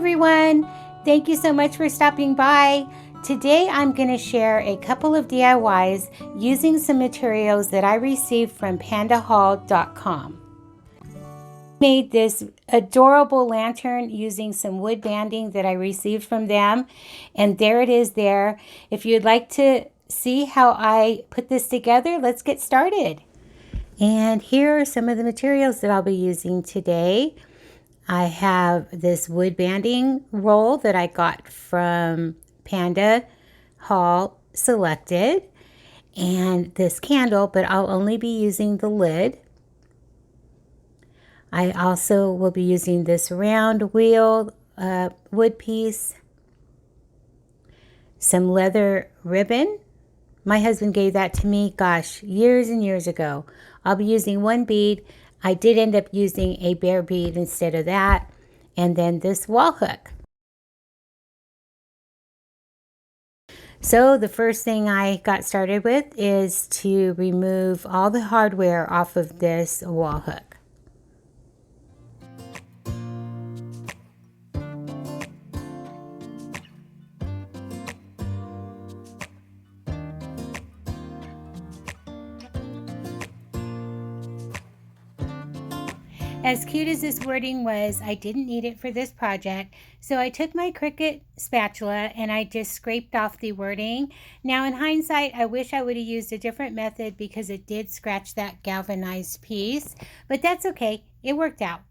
everyone! Thank you so much for stopping by. Today I'm going to share a couple of DIYs using some materials that I received from PandaHall.com. Made this adorable lantern using some wood banding that I received from them, and there it is there. If you'd like to see how I put this together, let's get started. And here are some of the materials that I'll be using today. I have this wood banding roll that I got from PandaHall Selected, and this candle, but I'll only be using the lid. I also will be using this round wheel wood piece, some leather ribbon. My husband gave that to me, gosh, years and years ago. I'll be using one bead. I did end up using a bare bead instead of that. And then this wall hook. So the first thing I got started with is to remove all the hardware off of this wall hook. As cute as this wording was, I didn't need it for this project, so I took my Cricut spatula and I just scraped off the wording. Now in hindsight, I wish I would have used a different method because it did scratch that galvanized piece, but that's okay, it worked out.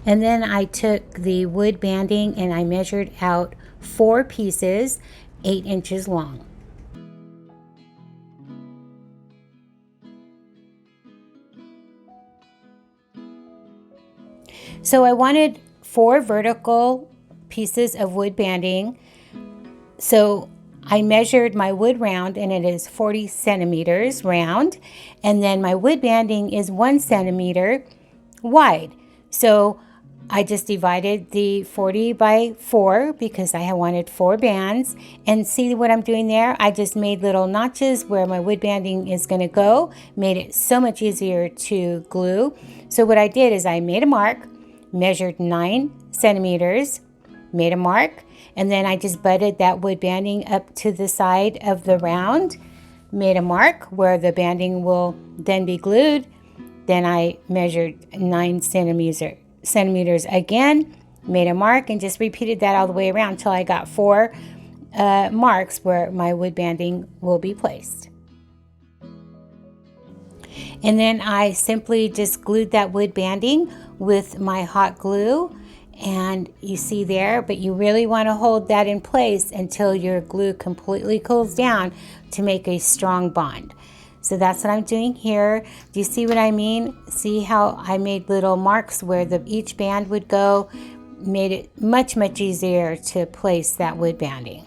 And then I took the wood banding and I measured out 4 pieces, 8 inches long. So I wanted 4 vertical pieces of wood banding. So I measured my wood round and it is 40 centimeters round. And then my wood banding is 1 centimeter wide. So I just divided the 40 by 4 because I wanted 4 bands. And see what I'm doing there? I just made little notches where my wood banding is going to go. Made it so much easier to glue. So what I did is I made a mark, measured 9 centimeters, made a mark, and then I just butted that wood banding up to the side of the round, made a mark where the banding will then be glued. Then I measured 9 centimeters again, made a mark, and just repeated that all the way around until I got 4 marks where my wood banding will be placed. And then I simply just glued that wood banding with my hot glue, and you see there, but you really want to hold that in place until your glue completely cools down to make a strong bond. So that's what I'm doing here. Do you see what I mean? See how I made little marks where each band would go? Made it much, much easier to place that wood banding.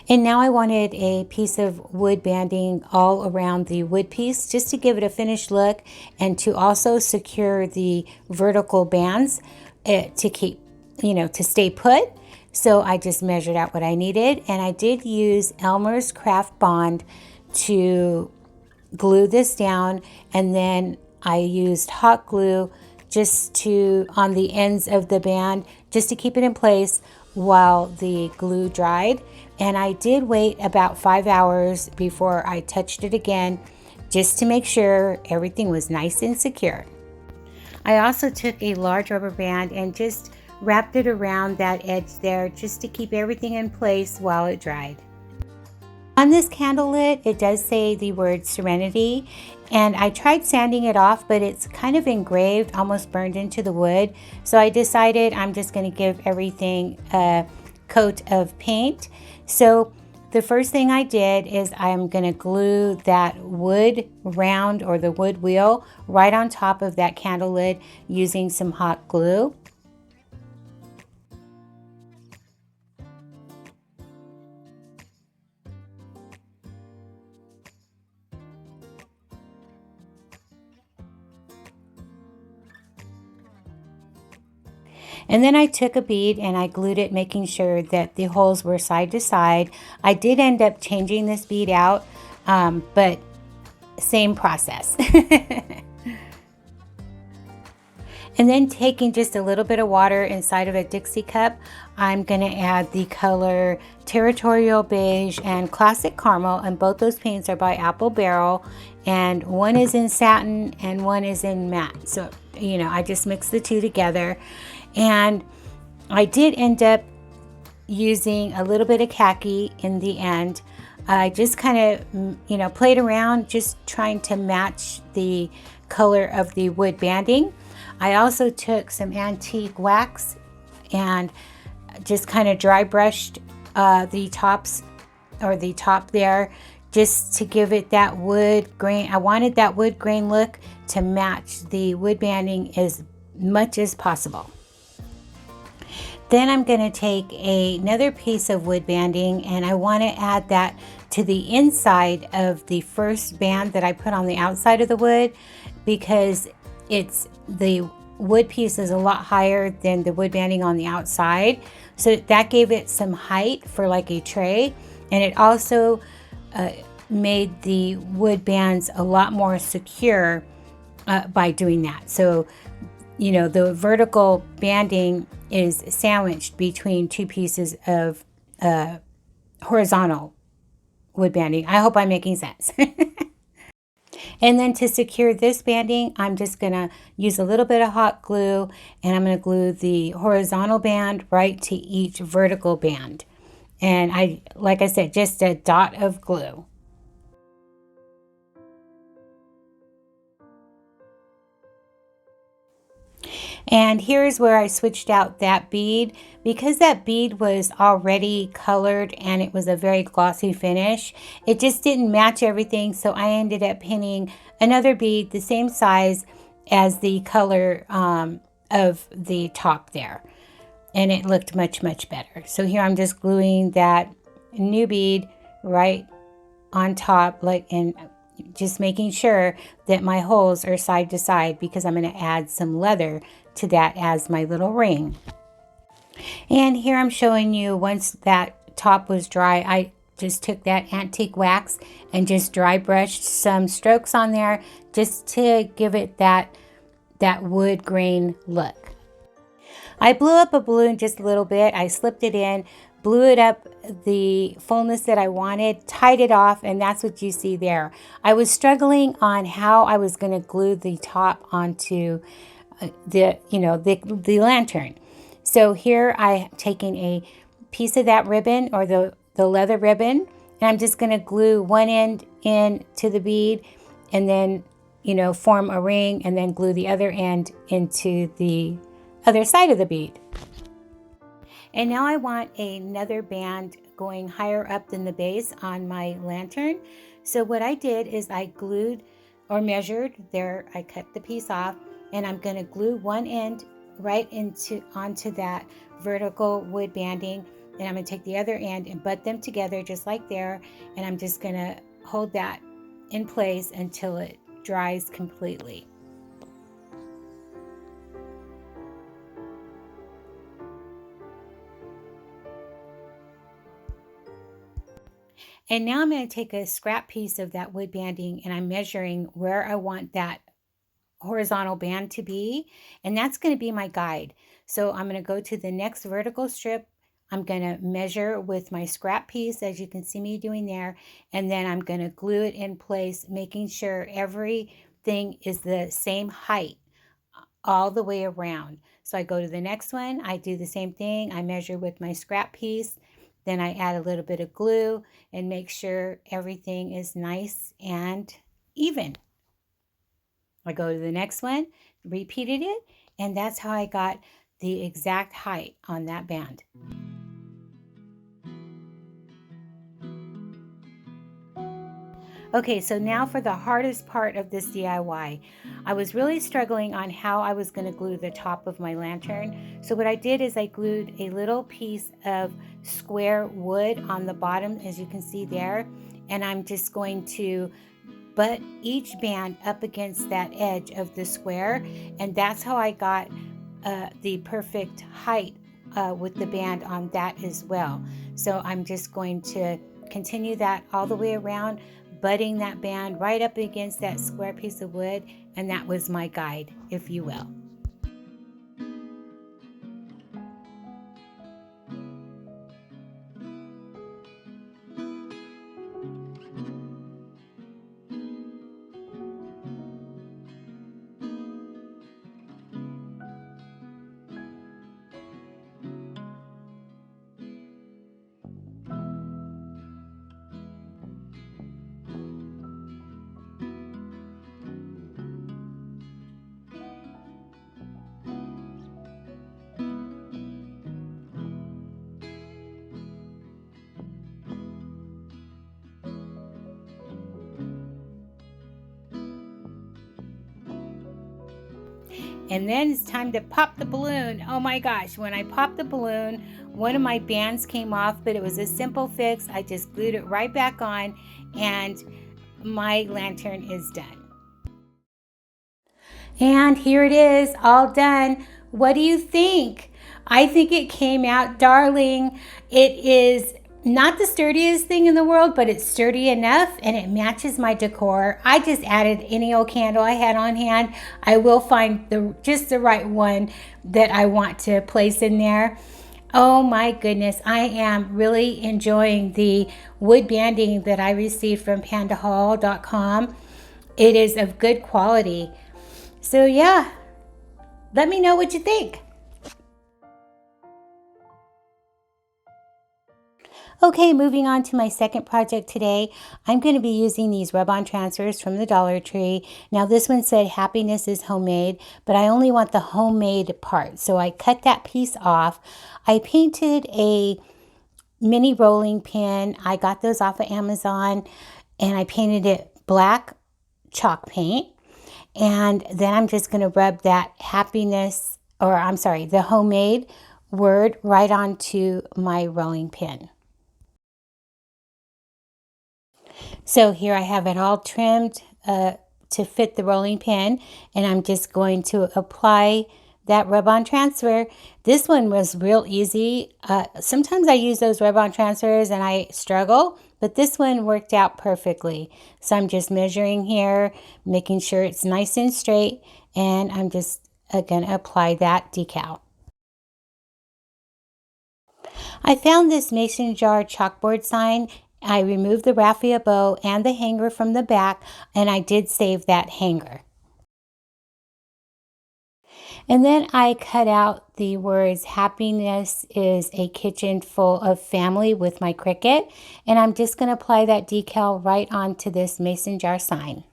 And now I wanted a piece of wood banding all around the wood piece just to give it a finished look and to also secure the vertical bands to keep, to stay put. So I just measured out what I needed, and I did use Elmer's Craft Bond to glue this down, and then I used hot glue just on the ends of the band just to keep it in place while the glue dried. And I did wait about 5 hours before I touched it again just to make sure everything was nice and secure. I also took a large rubber band and just wrapped it around that edge there just to keep everything in place while it dried. On this candle lid, it does say the word Serenity, and I tried sanding it off, but it's kind of engraved, almost burned into the wood. So I decided I'm just going to give everything a coat of paint. So the first thing I did is I'm going to glue that wood round or the wood wheel right on top of that candle lid using some hot glue. And then I took a bead and I glued it, making sure that the holes were side to side. I did end up changing this bead out, but same process. And then taking just a little bit of water inside of a Dixie cup, I'm going to add the color Territorial Beige and Classic Caramel, and both those paints are by Apple Barrel, and one is in satin and one is in matte. So, you know, I just mixed the two together, and I did end up using a little bit of khaki in the end. I just kind of, you know, played around, just trying to match the color of the wood banding. I also took some antique wax and just kind of dry brushed the tops, or the top there, just to give it that wood grain. I wanted that wood grain look to match the wood banding as much as possible. Then I'm going to take another piece of wood banding, and I want to add that to the inside of the first band that I put on the outside of the wood, because the wood piece is a lot higher than the wood banding on the outside. So that gave it some height for like a tray, and it also made the wood bands a lot more secure by doing that. So, you know, the vertical banding is sandwiched between two pieces of horizontal wood banding. I hope I'm making sense. And then to secure this banding, I'm just going to use a little bit of hot glue, and I'm going to glue the horizontal band right to each vertical band. And like I said, just a dot of glue. And here's where I switched out that bead, because that bead was already colored and it was a very glossy finish. It just didn't match everything, so I ended up pinning another bead the same size as the color of the top there, and it looked much better. So here I'm just gluing that new bead right on top, and just making sure that my holes are side to side, because I'm going to add some leather to that as my little ring. And here I'm showing you, once that top was dry, I just took that antique wax and just dry brushed some strokes on there, just to give it that wood grain look. I blew up a balloon just a little bit. I slipped it in, blew it up the fullness that I wanted, tied it off, and that's what you see there. I was struggling on how I was going to glue the top onto the lantern. So here I taken a piece of that ribbon, or the leather ribbon, and I'm just going to glue one end into the bead, and then, you know, form a ring, and then glue the other end into the other side of the bead. And now I want another band going higher up than the base on my lantern. So what I did is I glued, or measured there, I cut the piece off, and I'm going to glue one end right onto that vertical wood banding, and I'm going to take the other end and butt them together just like there, and I'm just going to hold that in place until it dries completely. And now I'm going to take a scrap piece of that wood banding, and I'm measuring where I want that horizontal band to be, and that's going to be my guide. So I'm going to go to the next vertical strip. I'm going to measure with my scrap piece, as you can see me doing there, and then I'm going to glue it in place, making sure everything is the same height all the way around. So I go to the next one, I do the same thing, I measure with my scrap piece, then I add a little bit of glue and make sure everything is nice and even. I go to the next one, repeated it, and that's how I got the exact height on that band. Okay, so now for the hardest part of this DIY. I was really struggling on how I was going to glue the top of my lantern. So what I did is I glued a little piece of square wood on the bottom, as you can see there, and I'm just going to butt each band up against that edge of the square, and that's how I got the perfect height with the band on that as well. So I'm just going to continue that all the way around, butting that band right up against that square piece of wood, and that was my guide, if you will. And then it's time to pop the balloon. Oh my gosh, when I popped the balloon, one of my bands came off, but it was a simple fix. I just glued it right back on, and my lantern is done. And here it is, all done. What do you think? I think it came out darling. It is not the sturdiest thing in the world, but it's sturdy enough and it matches my decor. I just added any old candle I had on hand. I will find just the right one that I want to place in there. Oh my goodness, I am really enjoying the wood banding that I received from PandaHall.com. It is of good quality. So yeah, let me know what you think. Okay, moving on to my second project today. I'm going to be using these rub-on transfers from the Dollar Tree. Now this one said happiness is homemade, but I only want the homemade part. So I cut that piece off. I painted a mini rolling pin. I got those off of Amazon, and I painted it black chalk paint. And then I'm just going to rub that happiness, or I'm sorry, the homemade word right onto my rolling pin. So here I have it all trimmed to fit the rolling pin, and I'm just going to apply that rub-on transfer. This one was real easy. Sometimes I use those rub-on transfers and I struggle, but this one worked out perfectly. So I'm just measuring here, making sure it's nice and straight, and I'm just going to apply that decal. I found this mason jar chalkboard sign. I removed the raffia bow and the hanger from the back, and I did save that hanger. And then I cut out the words, happiness is a kitchen full of family, with my Cricut. And I'm just going to apply that decal right onto this mason jar sign.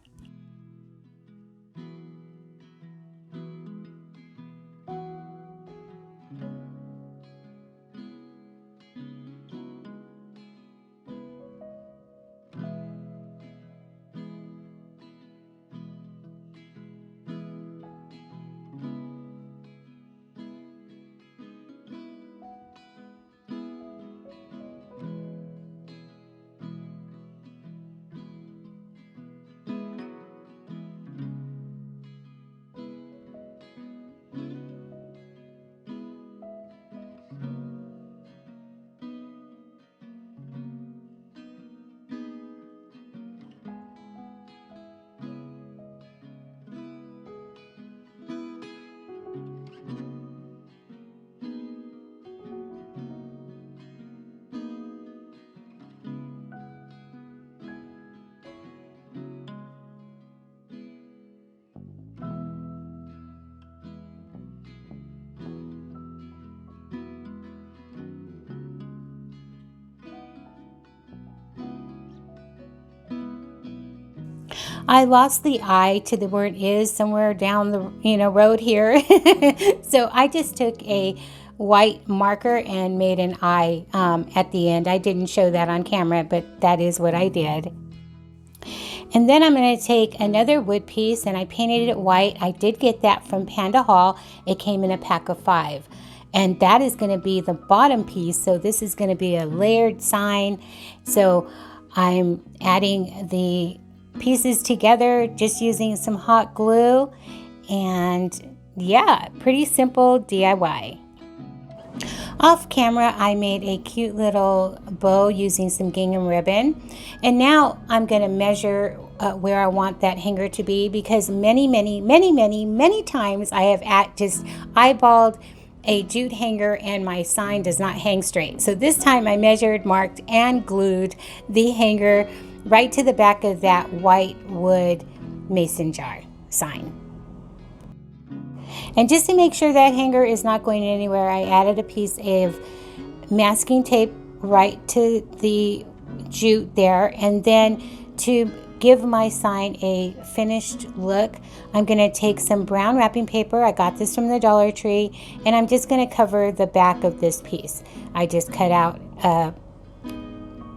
I lost the I to the word is somewhere down the road here. So I just took a white marker and made an I at the end. I didn't show that on camera, but that is what I did. And then I'm going to take another wood piece, and I painted it white. I did get that from Panda Hall. It came in a pack of 5. And that is going to be the bottom piece. So this is going to be a layered sign. So I'm adding the pieces together just using some hot glue, and yeah, pretty simple DIY. Off camera, I made a cute little bow using some gingham ribbon. And now I'm going to measure where I want that hanger to be, because many times I have just eyeballed a jute hanger and my sign does not hang straight. So this time I measured, marked, and glued the hanger right to the back of that white wood mason jar sign. And just to make sure that hanger is not going anywhere, I added a piece of masking tape right to the jute there. And then to give my sign a finished look, I'm going to take some brown wrapping paper. I got this from the Dollar Tree, and I'm just going to cover the back of this piece. I just cut out a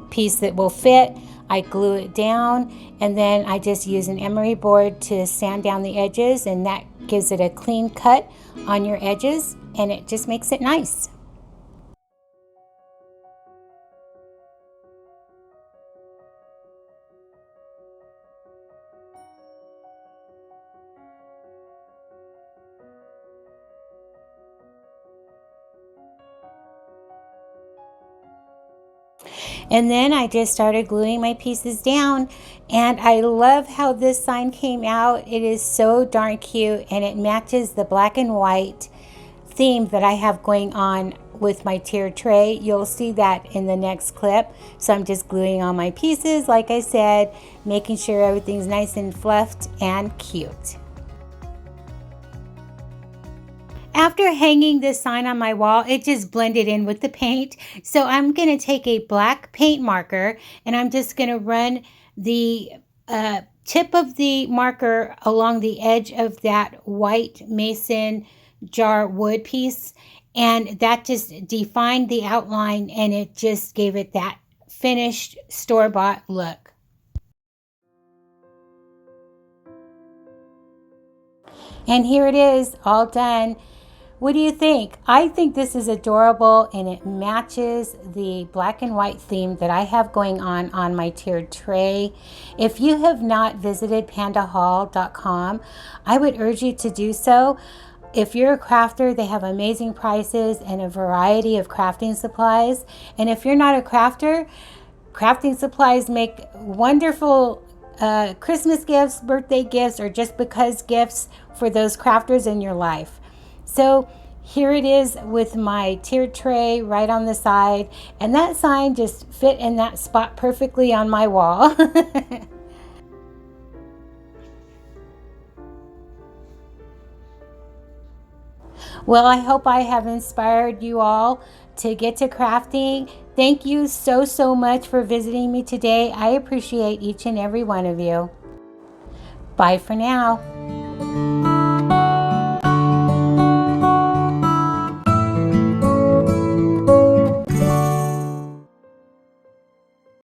piece that will fit. I glue it down, and then I just use an emery board to sand down the edges, and that gives it a clean cut on your edges, and it just makes it nice. And then I just started gluing my pieces down, and I love how this sign came out. It is so darn cute, and it matches the black and white theme that I have going on with my tiered tray. You'll see that in the next clip. So I'm just gluing on my pieces, like I said, making sure everything's nice and fluffed and cute. After hanging this sign on my wall, it just blended in with the paint. So I'm going to take a black paint marker, and I'm just going to run the tip of the marker along the edge of that white mason jar wood piece. And that just defined the outline, and it just gave it that finished store-bought look. And here it is, all done. What do you think? I think this is adorable, and it matches the black and white theme that I have going on my tiered tray. If you have not visited PandaHall.com, I would urge you to do so. If you're a crafter, they have amazing prices and a variety of crafting supplies. And if you're not a crafter, crafting supplies make wonderful Christmas gifts, birthday gifts, or just because gifts for those crafters in your life. So here it is with my tiered tray right on the side, and that sign just fit in that spot perfectly on my wall. Well, I hope I have inspired you all to get to crafting. Thank you so much for visiting me today. I appreciate each and every one of you. Bye for now.